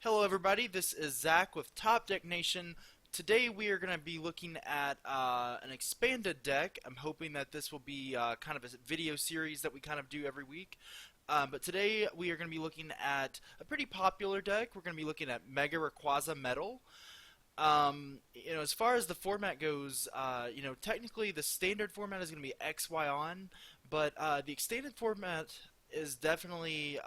Hello everybody, this is Zach with Top Deck Nation. Today we are going to be looking at an expanded deck. I'm hoping that this will be kind of a video series that we kind of do every week. But today we are going to be looking at a pretty popular deck. We're going to be looking at Mega Rayquaza Metal. As far as the format goes, technically the standard format is going to be XY on, but the extended format is definitely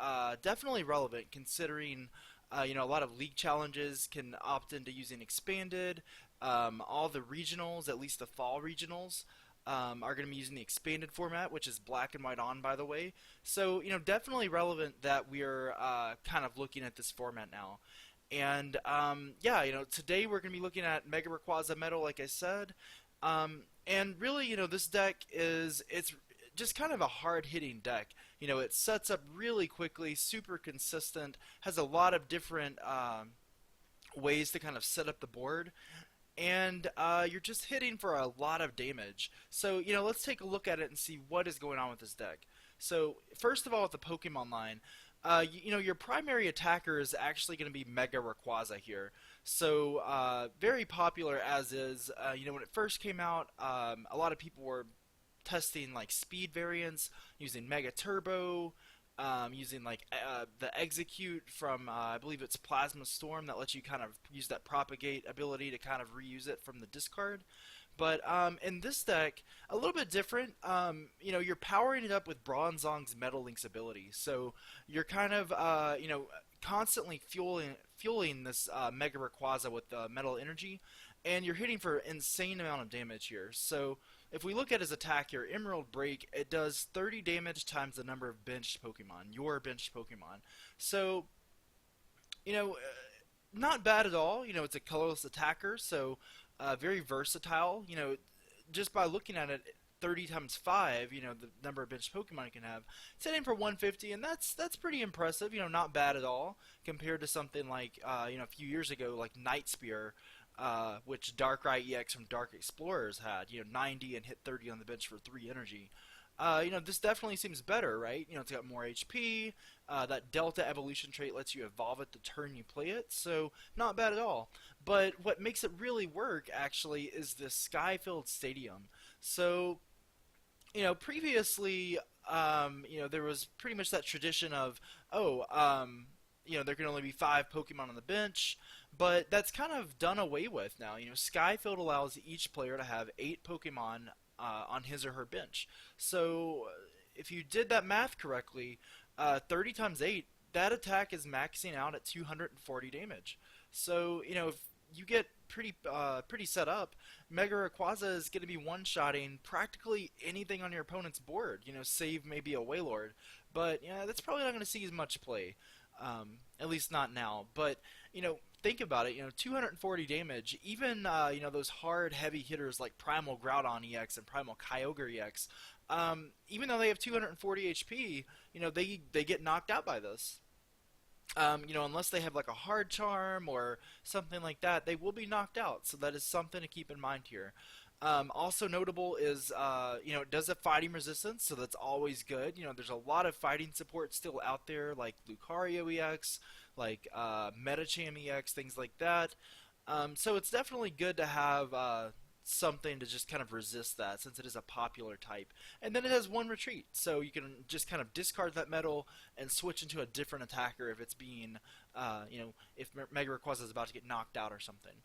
relevant considering a lot of league challenges can opt into using expanded. All the regionals, at least the fall regionals, are going to be using the expanded format, which is black and white on, by the way. So, definitely relevant that we are kind of looking at this format now. And today we're going to be looking at Mega Rayquaza Metal, like I said. And really, this deck it's just kind of a hard-hitting deck. It sets up really quickly, super consistent, has a lot of different ways to kind of set up the board, and you're just hitting for a lot of damage. So, let's take a look at it and see what is going on with this deck. So, first of all, with the Pokemon line, your primary attacker is actually going to be Mega Rayquaza here. So, very popular as is. When it first came out, a lot of people were testing like speed variants using Mega Turbo, using like the Execute from I believe it's Plasma Storm that lets you kind of use that propagate ability to kind of reuse it from the discard. But in this deck, a little bit different. You're powering it up with Bronzong's Metal Link's ability, so you're kind of constantly fueling this Mega Rayquaza with Metal Energy, and you're hitting for an insane amount of damage here. So if we look at his attack here, Emerald Break, it does 30 damage times the number of benched Pokemon, your benched Pokemon. So, you know, not bad at all. It's a colorless attacker, so very versatile. Just by looking at it, 30 times 5, the number of benched Pokemon you can have. It's hitting for 150, and that's pretty impressive. Not bad at all compared to something like a few years ago, like Night Spear, which Darkrai-EX from Dark Explorers had. 90 and hit 30 on the bench for 3 energy. This definitely seems better, right? It's got more HP. That Delta evolution trait lets you evolve it the turn you play it, so not bad at all. But what makes it really work, actually, is the sky-filled stadium. So, previously, there was pretty much that tradition of, there can only be 5 Pokemon on the bench, but that's kind of done away with now. Skyfield allows each player to have 8 Pokemon on his or her bench. So if you did that math correctly, 30 times 8, that attack is maxing out at 240 damage. So, if you get pretty set up, Mega Rayquaza is going to be one-shotting practically anything on your opponent's board. Save maybe a Wailord, but that's probably not going to see as much play, at least not now. But think about it. 240 damage. Even those hard, heavy hitters like Primal Groudon EX and Primal Kyogre EX, even though they have 240 HP, they get knocked out by this. Unless they have like a hard charm or something like that, they will be knocked out. So that is something to keep in mind here. Also notable is, it does have fighting resistance, so that's always good. There's a lot of fighting support still out there, like Lucario EX, like Metacham EX, things like that. So it's definitely good to have something to just kind of resist that, since it is a popular type. And then it has one retreat, so you can just kind of discard that metal and switch into a different attacker if it's being, if Mega Rayquaza is about to get knocked out or something.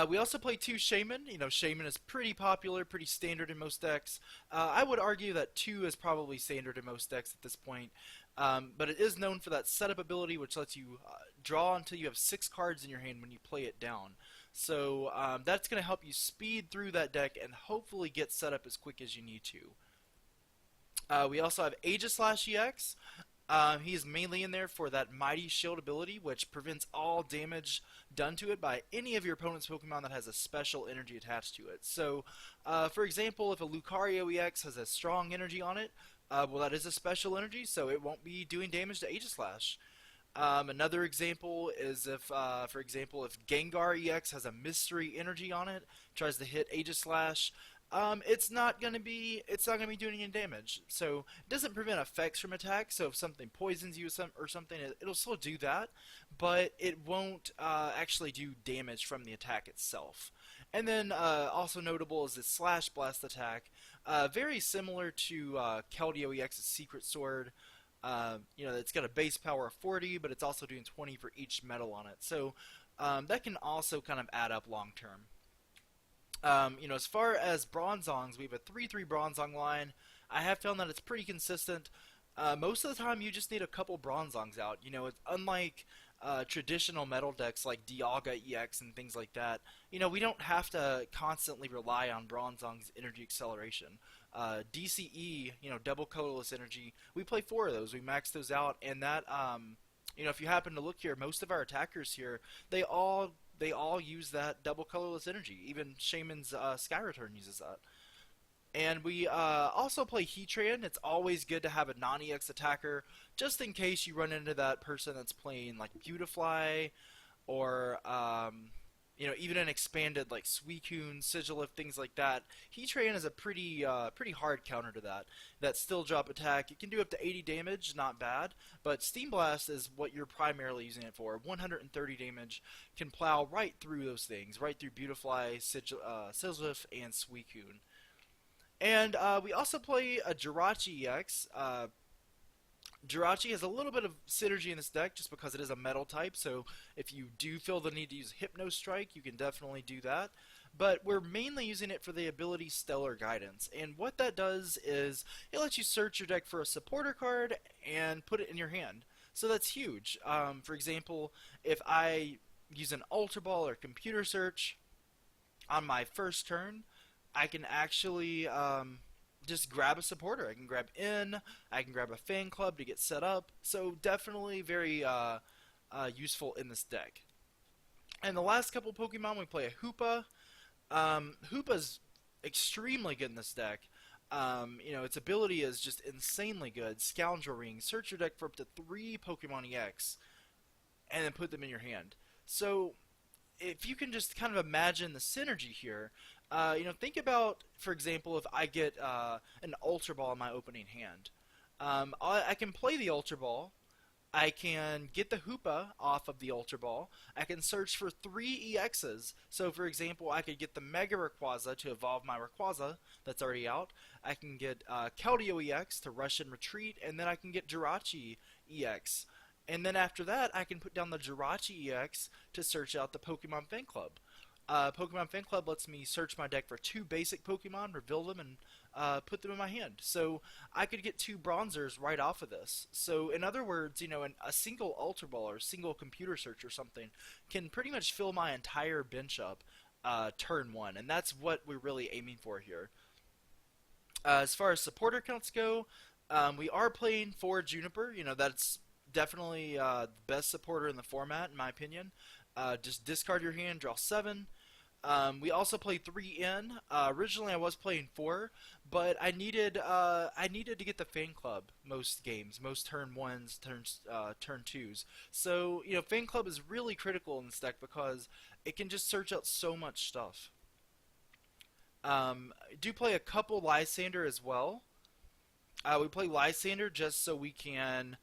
We also play 2 Shaman. Shaman is pretty popular, pretty standard in most decks. I would argue that 2 is probably standard in most decks at this point. But it is known for that setup ability, which lets you draw until you have 6 cards in your hand when you play it down. So that's going to help you speed through that deck and hopefully get set up as quick as you need to. We also have Aegislash-EX. He's mainly in there for that Mighty Shield ability, which prevents all damage done to it by any of your opponent's Pokemon that has a special energy attached to it. So, for example, if a Lucario EX has a strong energy on it, well, that is a special energy, so it won't be doing damage to Aegislash. Another example is if, for example, if Gengar EX has a mystery energy on it, tries to hit Aegislash, It's not gonna be doing any damage. So it doesn't prevent effects from attack. So if something poisons you or something, it'll still do that, but it won't actually do damage from the attack itself. And then also notable is the Slash Blast attack, very similar to Keldeo-EX's Secret Sword. It's got a base power of 40, but it's also doing 20 for each metal on it. So that can also kind of add up long term. As far as Bronzongs, we have a 3-3 Bronzong line. I have found that it's pretty consistent. Most of the time, you just need a couple Bronzongs out. It's unlike traditional metal decks like Dialga-EX and things like that. We don't have to constantly rely on Bronzong's energy acceleration. DCE, double colorless energy, we play 4 of those. We max those out, and that, if you happen to look here, most of our attackers here, they all use that double colorless energy. Even Shaman's Sky Return uses that. And we also play Heatran. It's always good to have a non-EX attacker, just in case you run into that person that's playing like Beautifly, or even an expanded like Suicune, Sigilif, things like that. Heatran is a pretty hard counter to that. That still drop attack. It can do up to 80 damage, not bad. But Steam Blast is what you're primarily using it for. 130 damage, can plow right through those things, right through Beautifly, Sigilif, and Suicune. And we also play a Jirachi-EX. Jirachi has a little bit of synergy in this deck just because it is a metal type, so if you do feel the need to use Hypno Strike, you can definitely do that. But we're mainly using it for the ability Stellar Guidance, and what that does is it lets you search your deck for a supporter card and put it in your hand. So that's huge. For example, if I use an Ultra Ball or Computer Search on my first turn, I can actually just grab a supporter. I can grab I can grab a fan club to get set up. So definitely very useful in this deck. And the last couple Pokemon, we play a Hoopa. Hoopa's extremely good in this deck. Its ability is just insanely good. Scoundrel Ring. Search your deck for up to 3 Pokemon EX, and then put them in your hand. So if you can just kind of imagine the synergy here, think about, for example, if I get an Ultra Ball in my opening hand. I can play the Ultra Ball. I can get the Hoopa off of the Ultra Ball. I can search for 3 EXs. So, for example, I could get the Mega Rayquaza to evolve my Rayquaza that's already out. I can get Keldeo-EX to rush and retreat, and then I can get Jirachi-EX. And then after that, I can put down the Jirachi-EX to search out the Pokemon Fan Club. Pokemon Fan Club lets me search my deck for 2 basic Pokemon, reveal them, and put them in my hand. So I could get 2 Bronzers right off of this. So in other words, a single Ultra Ball or a single Computer Search or something can pretty much fill my entire bench up turn 1, and that's what we're really aiming for here. As far as supporter counts go, we are playing for Juniper. That's definitely the best supporter in the format, in my opinion. Just discard your hand, draw 7. We also play 3 in. Originally, I was playing 4, but I needed to get the Fan Club most games, most turn 1s, turn 2s. So Fan Club is really critical in this deck because it can just search out so much stuff. I do play a couple Lysander as well. We play Lysander just so we can,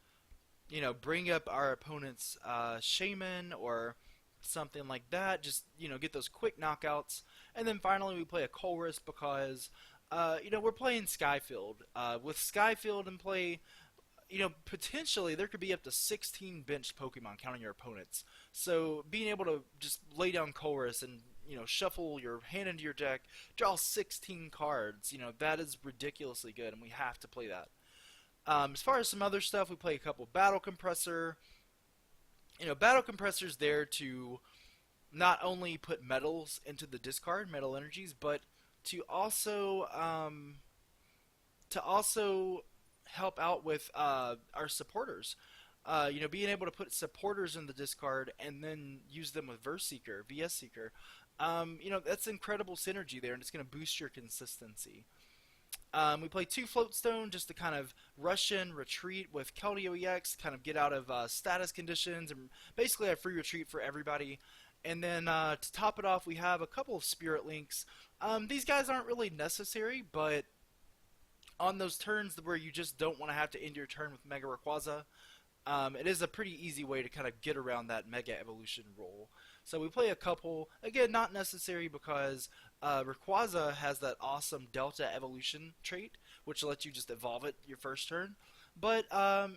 bring up our opponent's Shaman or something like that. Just, get those quick knockouts. And then finally we play a Colress because, we're playing Skyfield. With Skyfield in play, potentially there could be up to 16 benched Pokemon counting your opponents. So being able to just lay down Colress and, shuffle your hand into your deck, draw 16 cards, that is ridiculously good, and we have to play that. As far as some other stuff, we play a couple Battle Compressor. Battle Compressor's there to not only put metals into the discard, metal energies, but to also help out with our supporters. Being able to put supporters in the discard and then use them with VS Seeker. That's incredible synergy there, and it's going to boost your consistency. We play 2 Floatstone just to kind of rush in, retreat with Keldeo-EX, kind of get out of status conditions, and basically a free retreat for everybody. And then to top it off, we have a couple of Spirit Links. These guys aren't really necessary, but on those turns where you just don't want to have to end your turn with Mega Rayquaza, it is a pretty easy way to kind of get around that Mega Evolution rule. So we play a couple, again, not necessary because Rayquaza has that awesome Delta Evolution trait, which lets you just evolve it your first turn, but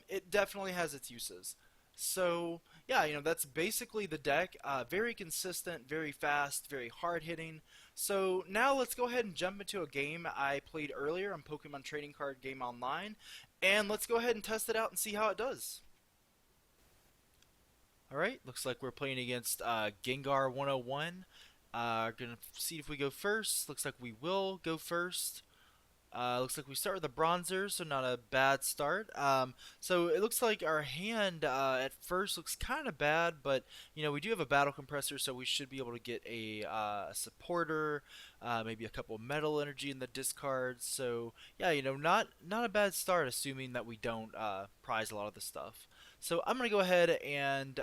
it definitely has its uses. So yeah, that's basically the deck. Very consistent, very fast, very hard hitting. So now let's go ahead and jump into a game I played earlier on Pokemon Trading Card Game Online, and let's go ahead and test it out and see how it does. Alright, looks like we're playing against Gengar 101. Gonna see if we go first. Looks like we will go first. Looks like we start with a bronzer, so not a bad start. So it looks like our hand at first looks kind of bad, but we do have a battle compressor, so we should be able to get a supporter, maybe a couple metal energy in the discards. So yeah, not a bad start, assuming that we don't prize a lot of the stuff. So I'm gonna go ahead and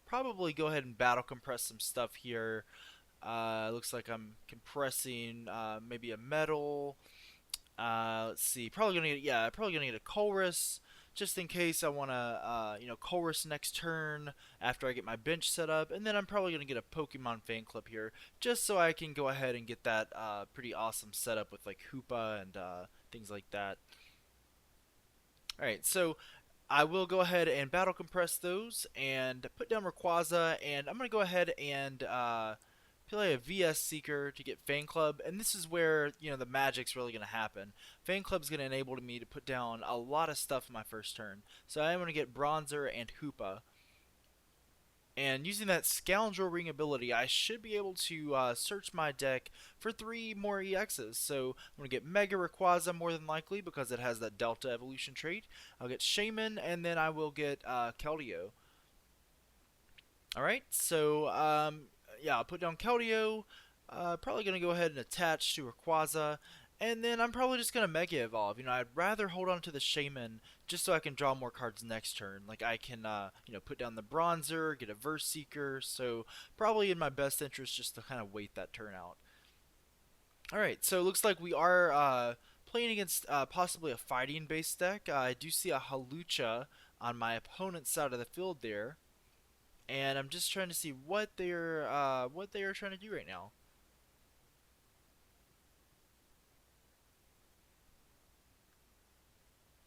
probably go ahead and battle compress some stuff here. Looks like I'm compressing maybe a metal. Let's see. Probably gonna get a Colress just in case I wanna, Colress next turn after I get my bench set up, and then I'm probably gonna get a Pokemon fan club here just so I can go ahead and get that pretty awesome setup with like Hoopa and things like that. All right, so I will go ahead and battle compress those and put down Rayquaza, and I'm gonna go ahead and play a VS Seeker to get Fan Club, and this is where the magic's really going to happen. Fan Club's going to enable me to put down a lot of stuff in my first turn. So I am going to get Bronzer and Hoopa. And using that Scoundrel Ring ability, I should be able to search my deck for 3 more EXs. So I'm going to get Mega Rayquaza more than likely because it has that Delta Evolution trait. I'll get Shaman, and then I will get Keldeo. Alright, so yeah, I'll put down Keldeo. Probably going to go ahead and attach to Rayquaza. And then I'm probably just going to Mega Evolve. I'd rather hold on to the Shaman just so I can draw more cards next turn. Like I can, put down the Bronzer, get a Verse Seeker. So probably in my best interest just to kind of wait that turn out. Alright, so it looks like we are playing against possibly a fighting-based deck. I do see a Halucha on my opponent's side of the field there. And I'm just trying to see what they're trying to do right now.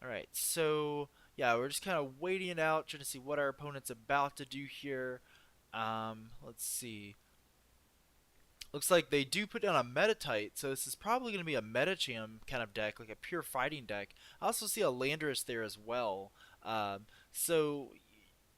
All right, so yeah, we're just kind of waiting it out, trying to see what our opponent's about to do here. Let's see. Looks like they do put down a Metatite, so this is probably going to be a Metacham kind of deck, like a pure fighting deck. I also see a Landorus there as well. So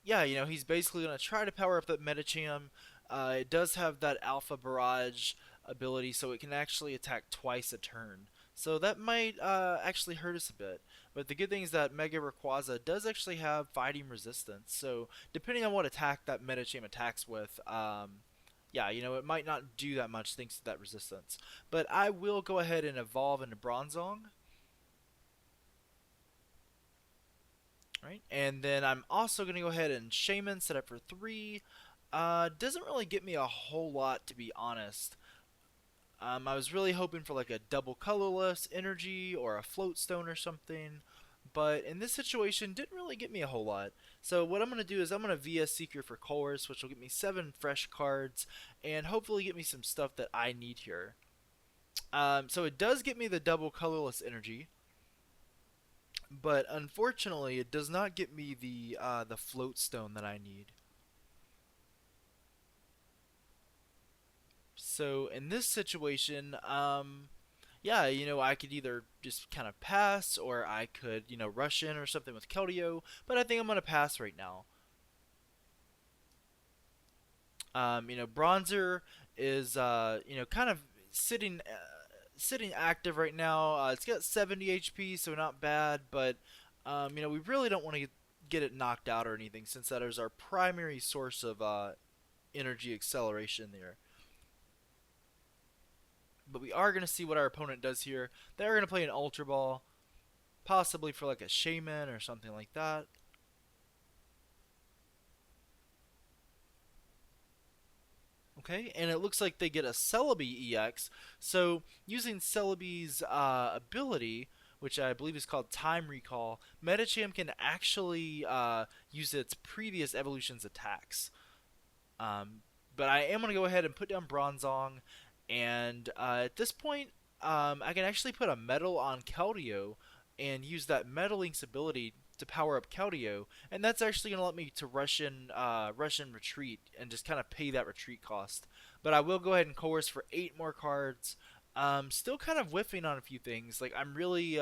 yeah, he's basically going to try to power up that Metacham. It does have that Alpha Barrage ability, so it can actually attack twice a turn. So that might actually hurt us a bit. But the good thing is that Mega Rayquaza does actually have fighting resistance. So depending on what attack that Metacham attacks with, yeah, it might not do that much thanks to that resistance. But I will go ahead and evolve into Bronzong. Right, and then I'm also going to go ahead and Shaman set up for 3. Doesn't really get me a whole lot, to be honest. I was really hoping for like a double colorless energy or a float stone or something, but in this situation didn't really get me a whole lot. So what I'm going to do is I'm going to VS Seeker for Colress, which will get me 7 fresh cards and hopefully get me some stuff that I need here. So it does get me the double colorless energy, but unfortunately it does not get me the float stone that I need. So in this situation, yeah, I could either just kind of pass or I could, rush in or something with Keldeo, but I think I'm going to pass right now. Bronzer is, kind of sitting active right now. It's got 70 HP, so not bad, but, we really don't want to get it knocked out or anything since that is our primary source of energy acceleration there. But we are going to see what our opponent does here. They're going to play an Ultra Ball, possibly for like a Shaman or something like that. Okay, and it looks like they get a Celebi EX. So using Celebi's ability, which I believe is called Time Recall, Medicham can actually use its previous evolution's attacks. Um, but I am going to go ahead and put down Bronzong, and at this point, I can actually put a Metal on Keldeo and use that Metal Link's ability to power up Keldeo, and that's actually going to let me to rush in retreat and just kind of pay that retreat cost. But I will go ahead and coerce for 8 more cards. Still kind of whiffing on a few things. Like I'm really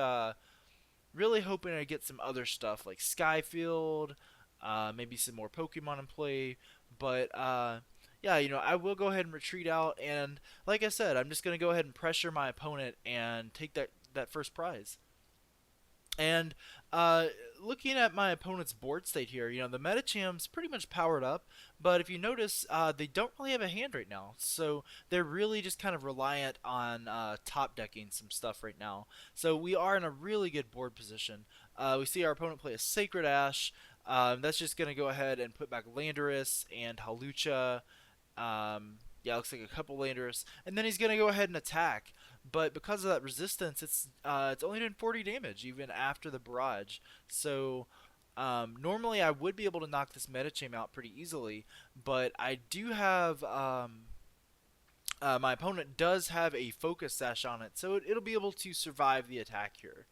hoping I get some other stuff like Skyfield, maybe some more Pokemon in play. But yeah, I will go ahead and retreat out, and like I said, I'm just gonna go ahead and pressure my opponent and take that first prize. And uh, looking at my opponent's board state here, the Metacham's pretty much powered up, but if you notice, they don't really have a hand right now. So they're really just kind of reliant on top decking some stuff right now. So we are in a really good board position. We see our opponent play a Sacred Ash. That's just going to go ahead and put back Landorus and Halucha. Yeah, looks like a couple Landorus, and then he's gonna go ahead and attack. But because of that resistance, it's only doing 40 damage even after the barrage. So normally I would be able to knock this Medicham out pretty easily, but I do have my opponent does have a focus sash on it, so it'll be able to survive the attack here.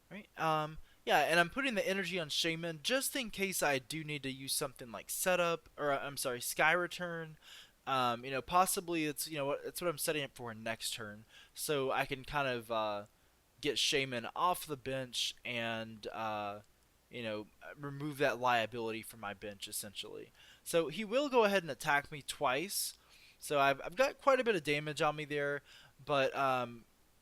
Right. Yeah, and I'm putting the energy on Shaman just in case I do need to use something like setup, or I'm sorry, Sky Return. Possibly it's what I'm setting up for next turn, so I can kind of get Shaman off the bench and remove that liability from my bench essentially. So he will go ahead and attack me twice. So I've got quite a bit of damage on me there, but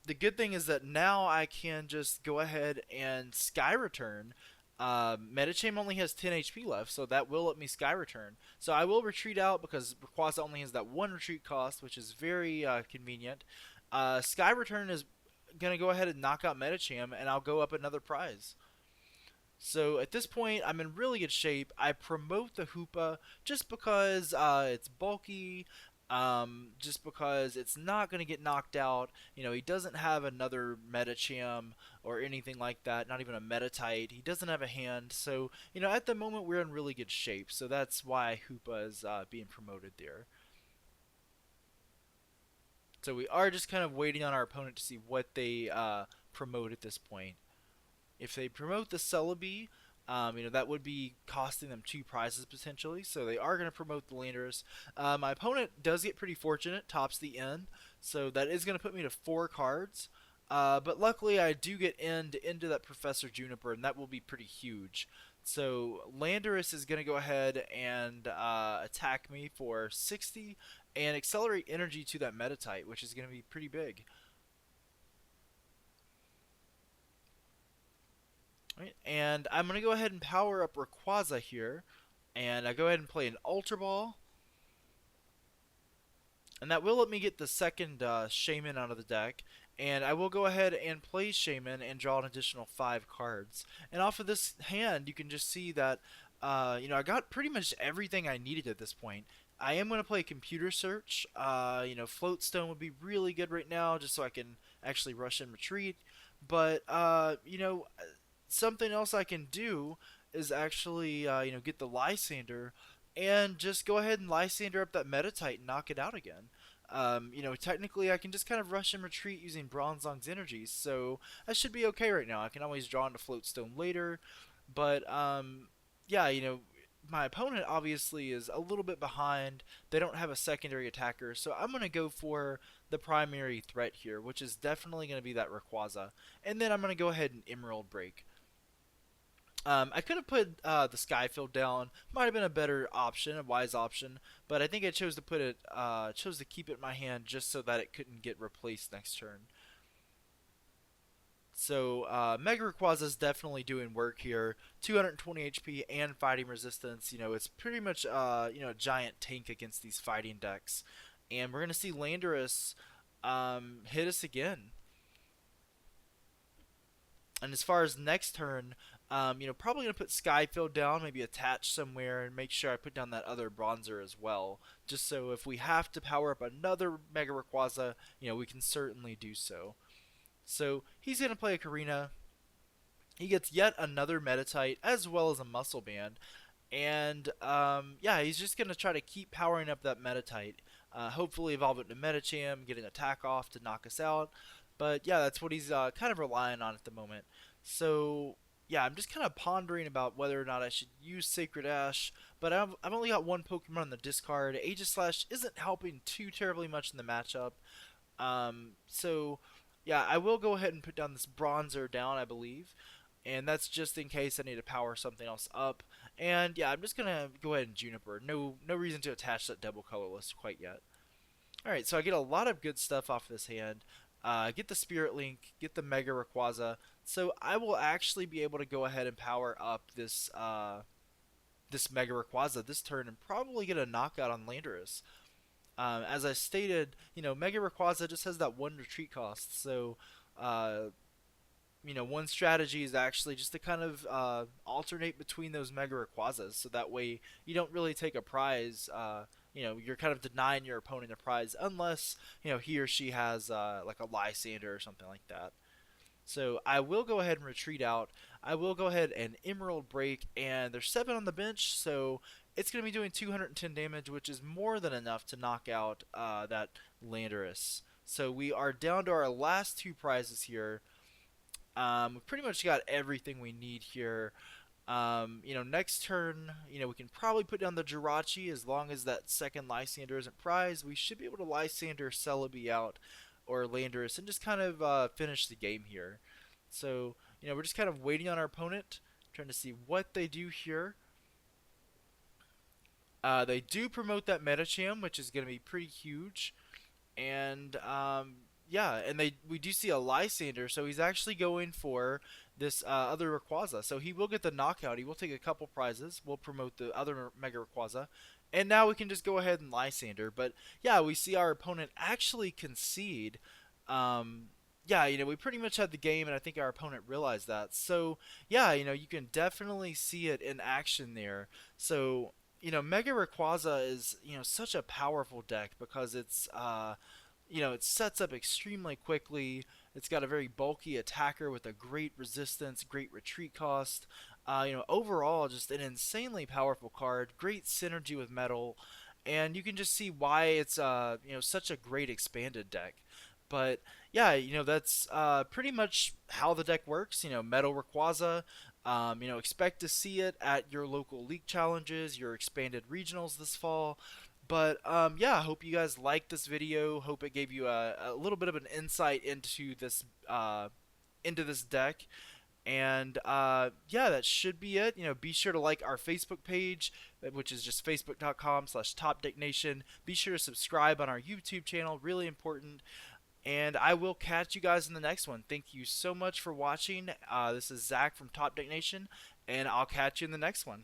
the good thing is that now I can just go ahead and Sky Return. Medicham only has 10 HP left, so that will let me Sky Return. So I will retreat out because Rayquaza only has that one retreat cost, which is very convenient. Sky Return is going to go ahead and knock out Medicham, and I'll go up another prize. So at this point, I'm in really good shape. I promote the Hoopa just because it's bulky, just because it's not going to get knocked out. He doesn't have another Metacham or anything like that, not even a Metatite. He doesn't have a hand. So, at the moment, we're in really good shape. So that's why Hoopa is being promoted there. So we are just kind of waiting on our opponent to see what they promote at this point. If they promote the Celebi, that would be costing them 2 prizes potentially. So they are going to promote the Landorus. My opponent does get pretty fortunate, tops the end, so that is going to put me to 4 cards. But luckily, I do get into that Professor Juniper, and that will be pretty huge. So Landorus is going to go ahead and attack me for 60 and accelerate energy to that Metatite, which is going to be pretty big. Right, and I'm going to go ahead and power up Rayquaza here. And I go ahead and play an Ultra Ball. And that will let me get the second Shaman out of the deck. And I will go ahead and play Shaman and draw an additional 5 cards. And off of this hand, you can just see that, I got pretty much everything I needed at this point. I am going to play Computer Search. Floatstone would be really good right now just so I can actually rush and retreat. But, something else I can do is actually, get the Lysander and just go ahead and Lysander up that Metatite and knock it out again. Technically I can just kind of rush and retreat using Bronzong's energies, so I should be okay right now. I can always draw into Floatstone later, but yeah, my opponent obviously is a little bit behind. They don't have a secondary attacker, so I'm going to go for the primary threat here, which is definitely going to be that Rayquaza. And then I'm going to go ahead and Emerald Break. I could have put the Skyfield down. Might have been a better option, a wise option, but I think I chose to chose to keep it in my hand just so that it couldn't get replaced next turn. So Mega Rayquaza is definitely doing work here. 220 HP and fighting resistance. It's pretty much a giant tank against these fighting decks. And we're gonna see Landorus hit us again. And as far as next turn, Probably gonna put Skyfield down, maybe attach somewhere, and make sure I put down that other bronzer as well, just so if we have to power up another Mega Rayquaza, we can certainly do so. So he's gonna play a Karina. He gets yet another Metatite as well as a Muscle Band, and yeah, he's just gonna try to keep powering up that Metatite. Hopefully evolve it to Metacham, get an attack off to knock us out. But yeah, that's what he's kind of relying on at the moment. So yeah, I'm just kind of pondering about whether or not I should use Sacred Ash. But I've only got one Pokemon on the discard. Aegislash isn't helping too terribly much in the matchup. So yeah, I will go ahead and put down this Bronzer down, I believe, and that's just in case I need to power something else up. And yeah, I'm just gonna go ahead and Juniper. No reason to attach that double colorless quite yet. All right, so I get a lot of good stuff off this hand. Get the Spirit Link, get the Mega Rayquaza. So I will actually be able to go ahead and power up this Mega Rayquaza this turn and probably get a knockout on Landorus. As I stated, Mega Rayquaza just has that one retreat cost, so uh, one strategy is actually just to kind of alternate between those Mega Rayquazas, so that way you don't really take a prize. You're kind of denying your opponent a prize unless he or she has like a Lysander or something like that. So I will go ahead and retreat out. I will go ahead and Emerald Break, and there's 7 on the bench, so it's going to be doing 210 damage, which is more than enough to knock out that Landorus. So we are down to our last 2 prizes here. We've pretty much got everything we need here. Next turn, we can probably put down the Jirachi as long as that second Lysander isn't prized. We should be able to Lysander Celebi out or Landorus and just kind of finish the game here. So, we're just kind of waiting on our opponent, trying to see what they do here. They do promote that Metacham, which is going to be pretty huge. And yeah, and we do see a Lysander, so he's actually going for this other Rayquaza. So he will get the knockout. He will take a couple prizes. We'll promote the other Mega Rayquaza. And now we can just go ahead and Lysander. But yeah, we see our opponent actually concede. Yeah, we pretty much had the game, and I think our opponent realized that. So yeah, you can definitely see it in action there. So Mega Rayquaza is such a powerful deck because it sets up extremely quickly. It's got a very bulky attacker with a great resistance, great retreat cost. Overall, just an insanely powerful card. Great synergy with metal, and you can just see why it's such a great expanded deck. But yeah, that's pretty much how the deck works. Metal Rayquaza. Expect to see it at your local league challenges, your expanded regionals this fall. But yeah, I hope you guys liked this video. Hope it gave you a little bit of an insight into this deck. And yeah, that should be it. Be sure to like our Facebook page, which is just facebook.com/TopDeckNation. Be sure to subscribe on our YouTube channel, really important. And I will catch you guys in the next one. Thank you so much for watching. This is Zach from Top Deck Nation, and I'll catch you in the next one.